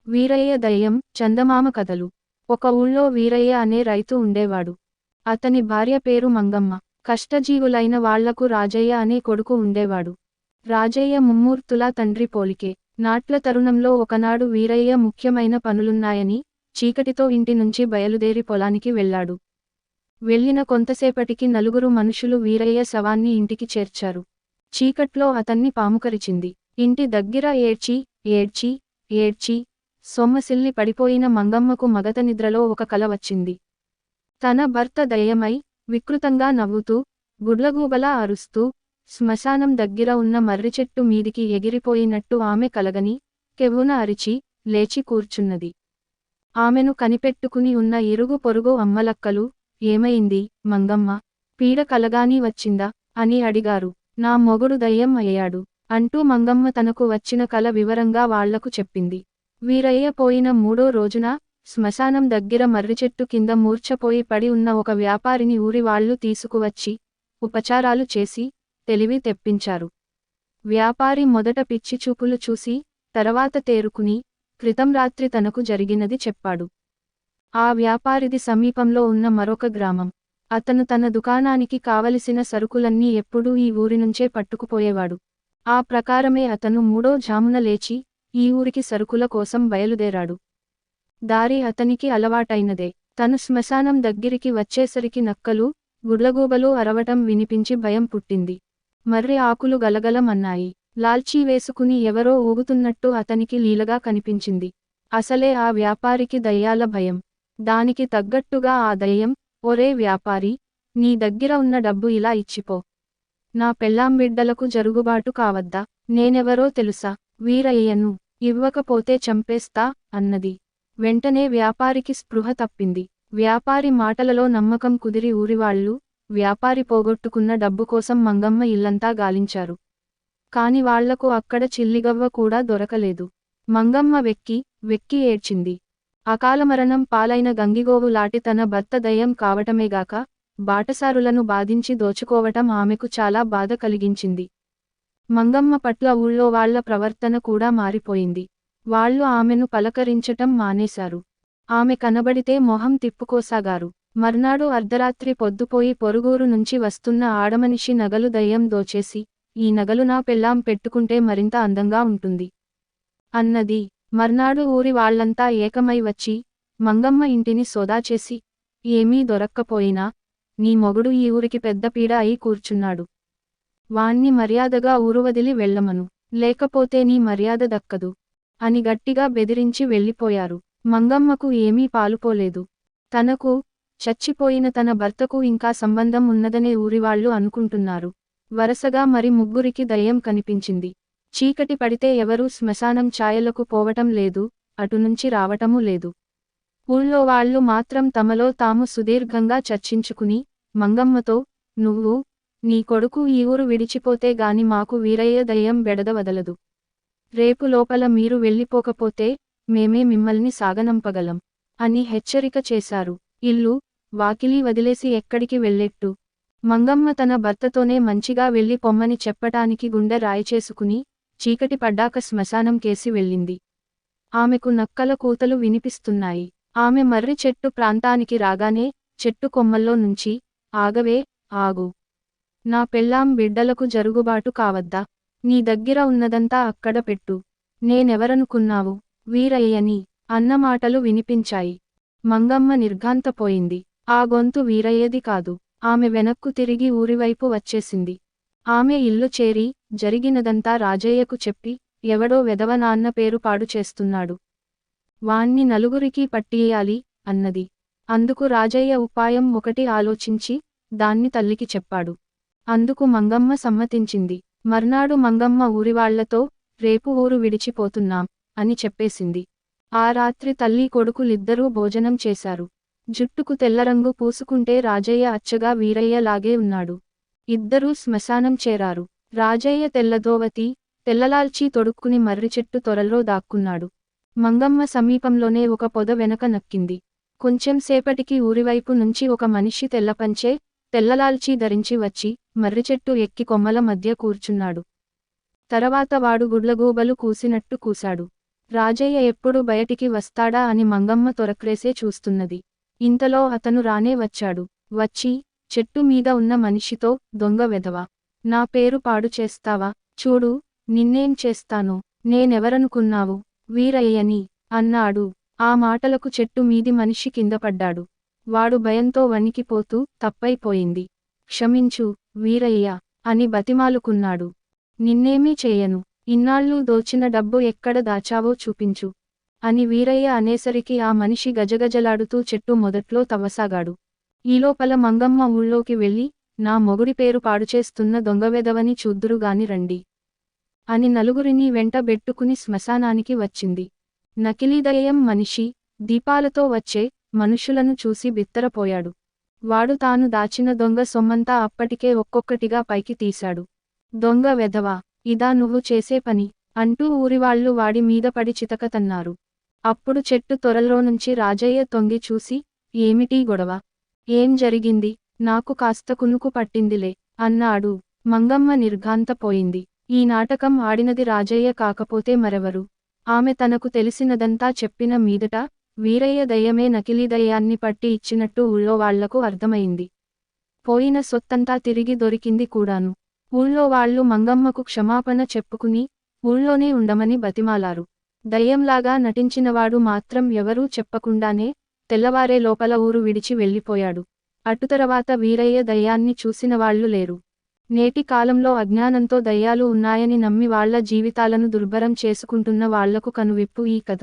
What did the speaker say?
వీరయ్య దయ్యం చందమామ కథలు. ఒక ఊళ్ళో వీరయ్య అనే రైతు ఉండేవాడు. అతని భార్య పేరు మంగమ్మ. కష్టజీవులైన వాళ్లకు రాజయ్య అనే కొడుకు ఉండేవాడు. రాజయ్య ముమ్మూర్తుల తండ్రి పోలికే. నాట్ల తరుణంలో ఒకనాడు వీరయ్య ముఖ్యమైన పనులున్నాయని చీకటితో ఇంటి నుంచి బయలుదేరి పొలానికి వెళ్ళాడు. వెళ్ళిన కొంతసేపటికి నలుగురు మనుషులు వీరయ్య శవాన్ని ఇంటికి చేర్చారు. చీకట్లో అతన్ని పాముకరిచింది. ఇంటి దగ్గర ఏడ్చి ఏడ్చి ఏడ్చి సొమ్మసిల్లి పడిపోయిన మంగమ్మకు మగత నిద్రలో ఒక కల వచ్చింది. తన భర్త దయ్యమై వికృతంగా నవ్వుతూ గుడ్లగూబలా అరుస్తూ శ్మశానం దగ్గర ఉన్న మర్రిచెట్టు మీదికి ఎగిరిపోయినట్టు ఆమె కలగని కెవ్వున అరిచి లేచి కూర్చున్నది. ఆమెను కనిపెట్టుకుని ఉన్న ఇరుగు పొరుగు అమ్మలక్కలు, ఏమైంది మంగమ్మ, పీడ కలగాని వచ్చిందా అని అడిగారు. నా మొగుడు దయ్యం అయ్యాడు అంటూ మంగమ్మ తనకు వచ్చిన కల వివరంగా వాళ్లకు చెప్పింది. వీరయ్య పోయిన మూడో రోజున శ్మశానం దగ్గర మర్రిచెట్టు కింద మూర్ఛపోయి పడి ఉన్న ఒక వ్యాపారిని ఊరి వాళ్లు తీసుకువచ్చి ఉపచారాలు చేసి తెలివి తెప్పించారు. వ్యాపారి మొదట పిచ్చి చూపులు చూసి తర్వాత తేరుకుని క్రితం రాత్రి తనకు జరిగినది చెప్పాడు. ఆ వ్యాపారిది సమీపంలో ఉన్న మరొక గ్రామం. అతను తన దుకాణానికి కావలసిన సరుకులన్నీ ఎప్పుడూ ఈ ఊరి నుంచే పట్టుకుపోయేవాడు. ఆ ప్రకారమే అతను మూడో జామున లేచి ఈ ఊరికి సరుకుల కోసం బయలుదేరాడు. దారి అతనికి అలవాటైనదే. తను శ్మశానం దగ్గరికి వచ్చేసరికి నక్కలు, గుడ్లగూబలు అరవటం వినిపించి భయం పుట్టింది. మర్రి ఆకులు గలగలమన్నాయి. లాల్చీ వేసుకుని ఎవరో ఊగుతున్నట్టు అతనికి లీలగా కనిపించింది. అసలే ఆ వ్యాపారికి దయ్యాల భయం. దానికి తగ్గట్టుగా ఆ దయ్యం, ఒరే వ్యాపారి, నీ దగ్గర ఉన్న డబ్బు ఇలా ఇచ్చిపో. నా పెళ్ళాం బిడ్డలకు జరుగుబాటు కావద్దా? నేనెవరో తెలుసా? వీరయ్యను. ఇవ్వకపోతే చంపేస్తా అన్నది. వెంటనే వ్యాపారికి స్పృహ తప్పింది. వ్యాపారి మాటలలో నమ్మకం కుదిరి ఊరివాళ్లు వ్యాపారి పోగొట్టుకున్న డబ్బు కోసం మంగమ్మ ఇల్లంతా గాలించారు. కాని వాళ్లకు అక్కడ చిల్లిగవ్వ కూడా దొరకలేదు. మంగమ్మ వెక్కి వెక్కి ఏడ్చింది. అకాలమరణం పాలైన గంగిగోవు లాటి తన భర్త దయ్యం కావటమేగాక బాటసారులను బాధించి దోచుకోవటం ఆమెకు చాలా బాధ కలిగించింది. మంగమ్మ పట్ల ఊళ్ళో వాళ్ల ప్రవర్తన కూడా మారిపోయింది. వాళ్లు ఆమెను పలకరించటం మానేశారు. ఆమె కనబడితే మొహం తిప్పుకోసాగారు. మర్నాడు అర్ధరాత్రి పొద్దుపోయి పొరుగురు నుంచి వస్తున్న ఆడమనిషి నగలు దయ్యం దోచేసి, ఈ నగలు నా పెళ్ళాం పెట్టుకుంటే మరింత అందంగా ఉంటుంది అన్నది. మర్నాడు ఊరి వాళ్లంతా ఏకమై వచ్చి మంగమ్మ ఇంటిని సోదా చేసి, ఏమీ దొరక్కపోయినా నీ మొగుడు ఈ ఊరికి పెద్ద పీడ అయి కూర్చున్నాడు. వాణ్ణి మర్యాదగా ఊరువదిలి వెళ్ళమను, లేకపోతే నీ మర్యాద దక్కదు అని గట్టిగా బెదిరించి వెళ్ళిపోయారు. మంగమ్మకు ఏమీ పాలుపోలేదు. తనకు, చచ్చిపోయిన తన భర్తకు ఇంకా సంబంధం ఉన్నదనే ఊరివాళ్లు అనుకుంటున్నారు. వరసగా మరి ముగ్గురికి దయ్యం కనిపించింది. చీకటి పడితే ఎవరూ శ్మశానం ఛాయలకు పోవటం లేదు, అటునుంచి రావటమూ లేదు. ఊళ్ళో వాళ్లు మాత్రం తమలో తాము సుదీర్ఘంగా చర్చించుకుని మంగమ్మతో, నువ్వు, నీ కొడుకు ఈ ఊరు విడిచిపోతే గాని మాకు వీరయ్య దయ్యం బెడద వదలదు. రేపు లోపల మీరు వెళ్ళిపోకపోతే మేమే మిమ్మల్ని సాగనంపగలం అని హెచ్చరిక చేశారు. ఇల్లు, వాకిలి వదిలేసి ఎక్కడికి వెళ్ళెట్టు. మంగమ్మ తన భర్తతోనే మంచిగా వెళ్ళి పొమ్మని చెప్పటానికి గుండె రాయిచేసుకుని చీకటి పడ్డాక శ్మశానం కేసి వెళ్ళింది. ఆమెకు నక్కల కూతలు వినిపిస్తున్నాయి. ఆమె మర్రి చెట్టు ప్రాంతానికి రాగానే చెట్టు కొమ్మల్లో నుంచి, ఆగవే, ఆగు. నా పెళ్ళాం బిడ్డలకు జరుగుబాటు కావద్దా? నీ దగ్గర ఉన్నదంతా అక్కడ పెట్టు. నేనెవరనుకున్నావు? వీరయ్యని అన్న మాటలు వినిపించాయి. మంగమ్మ నిర్ఘాంతపోయింది. ఆ గొంతు వీరయ్యది కాదు. ఆమె వెనక్కు తిరిగి ఊరివైపు వచ్చేసింది. ఆమె ఇల్లు చేరి జరిగినదంతా రాజయ్యకు చెప్పి, ఎవడో వెధవ నాన్న పేరు పాడు చేస్తున్నాడు, వాణ్ణి నలుగురికి పట్టియ్యాలి అన్నది. అందుకు రాజయ్య ఉపాయం ఒకటి ఆలోచించి దాన్ని తల్లికి చెప్పాడు. అందుకు మంగమ్మ సమ్మతించింది. మర్నాడు మంగమ్మ ఊరివాళ్లతో, రేపు ఊరు విడిచిపోతున్నాం అని చెప్పేసింది. ఆ రాత్రి తల్లి కొడుకులిద్దరూ భోజనం చేశారు. జుట్టుకు తెల్లరంగు పూసుకుంటే రాజయ్య అచ్చగా వీరయ్య లాగే ఉన్నాడు. ఇద్దరూ శ్మశానం చేరారు. రాజయ్య తెల్లదోవతి, తెల్లలాల్చీ తొడుక్కుని మర్రిచెట్టు తొరల్లో దాక్కున్నాడు. మంగమ్మ సమీపంలోనే ఒక పొద వెనక నక్కింది. కొంచెం సేపటికి ఊరివైపు నుంచి ఒక మనిషి తెల్లపంచే, తెల్లలాల్చీ ధరించి వచ్చి మర్రిచెట్టు ఎక్కి కొమ్మల మధ్య కూర్చున్నాడు. తర్వాత వాడు గుడ్లగూబలు కూసినట్టు కూశాడు. రాజయ్య ఎప్పుడు బయటికి వస్తాడా అని మంగమ్మ తొరక్రేసే చూస్తున్నది. ఇంతలో అతను రానే వచ్చాడు. వచ్చి, చెట్టు మీద ఉన్న మనిషితో, దొంగ వెధవా, నా పేరు పాడు చేస్తావా, చూడు, నిన్నేం చేస్తానో, నేనెవరనుకున్నావు, వీరయ్యని, అన్నాడు. ఆ మాటలకు చెట్టు మీది మనిషి కిందపడ్డాడు. వాడు భయంతో వణికిపోతూ, తప్పైపోయింది, క్షమించు, వీరయ్య, అని బతిమాలుకున్నాడు. నిన్నేమీ చేయను, ఇన్నాళ్ళు దోచిన డబ్బు ఎక్కడ దాచావో చూపించు, అని వీరయ్య అనేసరికి ఆ మనిషి గజగజలాడుతూ చెట్టు మొదట్లో తవ్వసాగాడు. ఈలోపల మంగమ్మ ఊళ్ళోకి వెళ్ళి, నా మొగుడి పేరు పాడుచేస్తున్న దొంగవెధవని చూద్దురుగాని రండి, అని నలుగురిని వెంట బెట్టుకుని శ్మశానానికి వచ్చింది. నకిలీ దయ్యం మనిషి, దీపాలతో వచ్చే మనుషులను చూసి బిత్తరపోయాడు. వాడు తాను దాచిన దొంగ సొమ్మంతా అప్పటికే ఒక్కొక్కటిగా పైకి తీశాడు. దొంగ వెధవా, ఇదా నువ్వు చేసే పని, అంటూ ఊరివాళ్లు వాడి మీద పడి చితకతన్నారు. అప్పుడు చెట్టు తొరల్లోనుంచి రాజయ్య తొంగి చూసి, ఏమిటీ గొడవ, ఏం జరిగింది, నాకు కాస్త కునుకు పట్టిందిలే, అన్నాడు. మంగమ్మ నిర్ఘాంతపోయింది. ఈ నాటకం ఆడినది రాజయ్య కాకపోతే మరెవరు? ఆమె తనకు తెలిసినదంతా చెప్పిన మీదట, వీరయ్య దయ్యమే నకిలీ దయ్యాన్ని పట్టి ఇచ్చినట్టు ఊళ్ళో వాళ్లకు అర్థమైంది. పోయిన సొత్తంతా తిరిగి దొరికింది కూడాను. ఊళ్ళో వాళ్ళు మంగమ్మకు క్షమాపణ చెప్పుకుని, ఊళ్ళోనే ఉండమని బతిమాలారు. దయ్యంలాగా నటించినవాడు మాత్రం ఎవరూ చెప్పకుండానే, తెల్లవారే లోపల ఊరు విడిచి వెళ్ళిపోయాడు. అటుతరవాత వీరయ్య దయ్యాన్ని చూసినవాళ్లు లేరు. నేటి కాలంలో అజ్ఞానంతో దయ్యాలు ఉన్నాయని నమ్మి వాళ్ల జీవితాలను దుర్భరం చేసుకుంటున్న వాళ్లకు కనువిప్పు ఈ కథ.